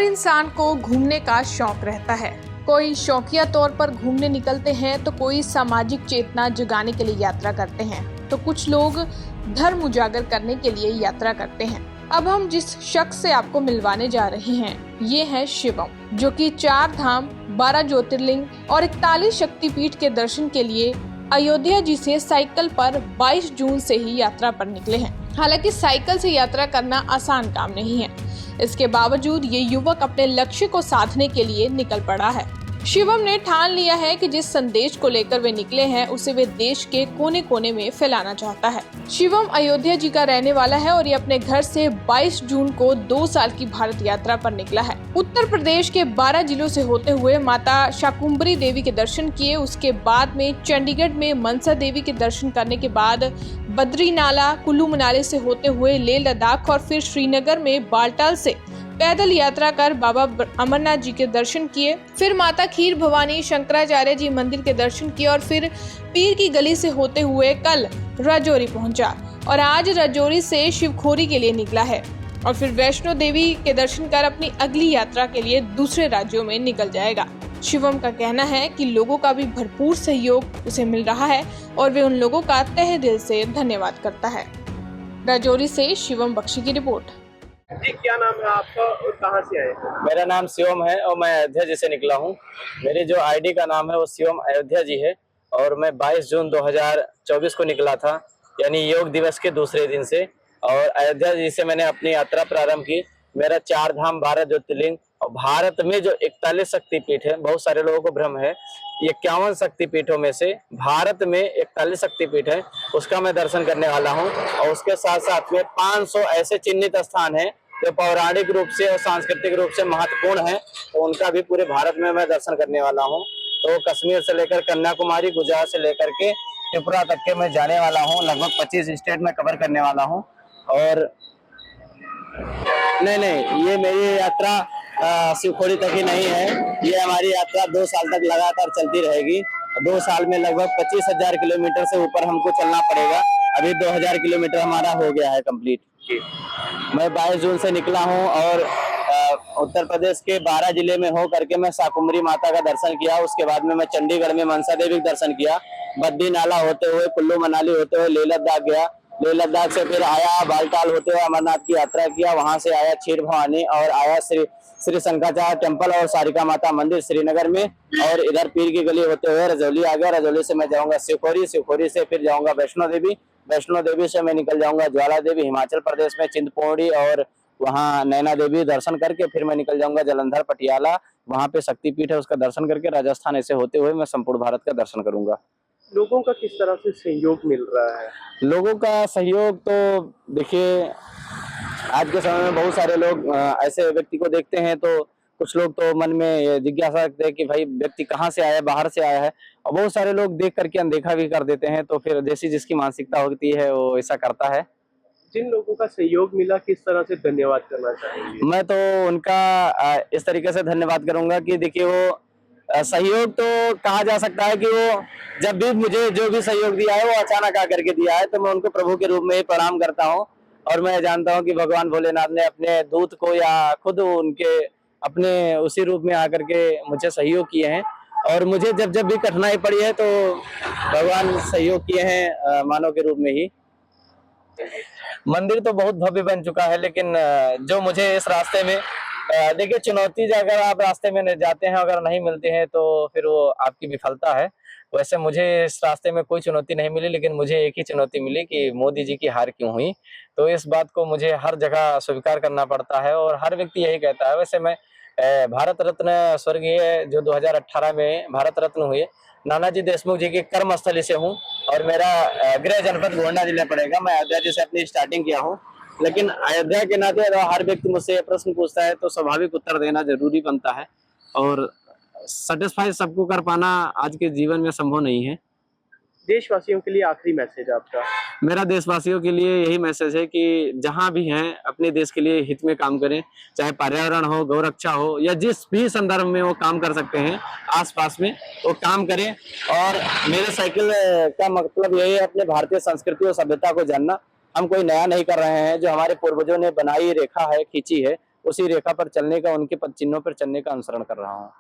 हर इंसान को घूमने का शौक रहता है। कोई शौकिया तौर पर घूमने निकलते हैं तो कोई सामाजिक चेतना जगाने के लिए यात्रा करते हैं तो कुछ लोग धर्म उजागर करने के लिए यात्रा करते हैं। अब हम जिस शख्स से आपको मिलवाने जा रहे हैं ये है शिवम, जो कि 4 धाम, 12 ज्योतिर्लिंग और 41 शक्तिपीठ के दर्शन के लिए अयोध्या जी से साइकिल पर 22 जून से ही यात्रा पर निकले हैं। हालांकि साइकिल से यात्रा करना आसान काम नहीं है, इसके बावजूद ये युवक अपने लक्ष्य को साधने के लिए निकल पड़ा है। शिवम ने ठान लिया है कि जिस संदेश को लेकर वे निकले हैं उसे वे देश के कोने कोने में फैलाना चाहता है। शिवम अयोध्या जी का रहने वाला है और ये अपने घर से 22 जून को 2 साल की भारत यात्रा पर निकला है। उत्तर प्रदेश के 12 जिलों से होते हुए माता शाकुंभरी देवी के दर्शन किए, उसके बाद में चंडीगढ़ में मनसा देवी के दर्शन करने के बाद बद्रीनाला, कुल्लू मनाली से होते हुए लेह लद्दाख और फिर श्रीनगर में बालटाल से पैदल यात्रा कर बाबा अमरनाथ जी के दर्शन किए, फिर माता खीर भवानी शंकराचार्य जी मंदिर के दर्शन किए और फिर पीर की गली से होते हुए कल राजौरी पहुंचा और आज राजौरी से शिवखोरी के लिए निकला है और फिर वैष्णो देवी के दर्शन कर अपनी अगली यात्रा के लिए दूसरे राज्यों में निकल जाएगा। शिवम का कहना है कि लोगों का भी भरपूर सहयोग उसे मिल रहा है और वे उन लोगों का तहे दिल से धन्यवाद करता है। राजौरी से शिवम बख्शी की रिपोर्ट। जी, क्या नाम है आपका और कहाँ से आए? मेरा नाम शिवम है और मैं अयोध्या जी से निकला हूँ। मेरी जो आईडी का नाम है वो शिवम अयोध्या जी है और मैं 22 जून 2024 को निकला था, यानी योग दिवस के दूसरे दिन से। और अयोध्या जी से मैंने अपनी यात्रा प्रारंभ की। मेरा 4 धाम, 12 ज्योतिर्लिंग और भारत में जो 41 शक्तिपीठ है, बहुत सारे लोगों को भ्रम है, 51 शक्तिपीठों में से भारत में 41 शक्तिपीठ है, उसका मैं दर्शन करने वाला हूँ। और उसके साथ साथ में 500 ऐसे चिन्हित स्थान हैं जो पौराणिक रूप से और सांस्कृतिक रूप से महत्वपूर्ण है, तो उनका भी पूरे भारत में मैं दर्शन करने वाला हूँ। तो कश्मीर से लेकर कन्याकुमारी, गुजरात से लेकर के त्रिपुरा तक के मैं जाने वाला हूँ। लगभग 25 स्टेट में कवर करने वाला हूँ। और नहीं, ये मेरी यात्रा शिवखोरी तक ही नहीं है, ये हमारी यात्रा 2 साल तक लगातार चलती रहेगी। 2 साल में लगभग 25,000 किलोमीटर से ऊपर हमको चलना पड़ेगा। अभी 2,000 किलोमीटर हमारा हो गया है कंप्लीट। मैं 22 जून से निकला हूं और उत्तर प्रदेश के 12 जिले में हो करके मैं शाकुंभरी माता का दर्शन किया। उसके बाद में मैं चंडीगढ़ में मनसा देवी का दर्शन किया, बद्रीनाला होते हुए कुल्लू मनाली होते हुए लेह लद्दाख गया, लेह लद्दाख से फिर आया बालटाल होते हुए अमरनाथ की यात्रा किया, वहां से आया खीर भवानी और आया श्री शंकराचार्य टेम्पल और सारिका माता मंदिर श्रीनगर में, और इधर पीर की गली होते हुए रजौली आ गया। रजौली से मैं जाऊंगा शिवखोरी, शिवखोरी से फिर जाऊंगा वैष्णो देवी, वैष्णो देवी से मैं निकल जाऊंगा ज्वाला देवी हिमाचल प्रदेश में, चिंतपूर्णी और वहाँ नैना देवी दर्शन करके फिर मैं निकल जाऊंगा जलंधर पटियाला, वहाँ पे शक्तिपीठ है उसका दर्शन करके राजस्थान ऐसे होते हुए मैं संपूर्ण भारत का दर्शन करूंगा। लोगों का किस तरह से सहयोग मिल रहा है? लोगों का सहयोग तो देखिए, आज के समय में बहुत सारे लोग ऐसे व्यक्ति को देखते हैं तो कुछ लोग तो मन में जिज्ञासा रखते हैं कि भाई व्यक्ति कहाँ से आया है, बाहर से आया है, और बहुत सारे लोग देख करके अनदेखा भी कर देते हैं। तो फिर जैसी जिसकी मानसिकता होती है वो ऐसा करता है। जिन लोगों का सहयोग मिला, किस तरह से धन्यवाद करना चाहेंगे? मैं तो उनका इस तरीके से धन्यवाद करूंगा कि देखिए वो सहयोग तो कहा जा सकता है कि वो जब भी मुझे जो भी सहयोग दिया है वो अचानक आकर के दिया है, तो मैं उनको प्रभु के रूप में ही प्रणाम करता हूँ। और मैं जानता हूँ कि भगवान भोलेनाथ ने अपने दूत को या खुद उनके अपने उसी रूप में आकर के मुझे सहयोग किए हैं। और मुझे जब जब भी कठिनाई पड़ी है तो भगवान सहयोग किए हैं मानव के रूप में ही। मंदिर तो बहुत भव्य बन चुका है, लेकिन जो मुझे इस रास्ते में देखिए चुनौती, अगर आप रास्ते में जाते हैं अगर नहीं मिलते हैं तो फिर वो आपकी विफलता है। वैसे मुझे इस रास्ते में कोई चुनौती नहीं मिली, लेकिन मुझे एक ही चुनौती मिली कि मोदी जी की हार क्यों हुई। तो इस बात को मुझे हर जगह स्वीकार करना पड़ता है और हर व्यक्ति यही कहता है। वैसे मैं भारत रत्न स्वर्गीय जो 2018 में भारत रत्न हुए नानाजी देशमुख जी की कर्म स्थली से हूँ और मेरा गृह जनपद गोंडा जिला पड़ेगा। मैं अयोध्या जी से अपनी स्टार्टिंग किया हूँ, लेकिन अयोध्या के नाते हर व्यक्ति मुझसे ये प्रश्न पूछता है तो स्वाभाविक उत्तर देना जरूरी बनता है। और सेटिस्फाई सबको कर पाना आज के जीवन में संभव नहीं है। देशवासियों के लिए आखिरी मैसेज आपका? मेरा देशवासियों के लिए यही मैसेज है कि जहां भी हैं अपने देश के लिए हित में काम करें, चाहे पर्यावरण हो, गौरक्षा हो, या जिस भी संदर्भ में वो काम कर सकते हैं आसपास में वो काम करें। और मेरे साइकिल का मतलब यही है अपने भारतीय संस्कृति और सभ्यता को जानना। हम कोई नया नहीं कर रहे हैं, जो हमारे पूर्वजों ने बनाई रेखा है, खींची है, उसी रेखा पर चलने का, उनके पद चिन्हों पर चलने का अनुसरण कर रहा हूँ।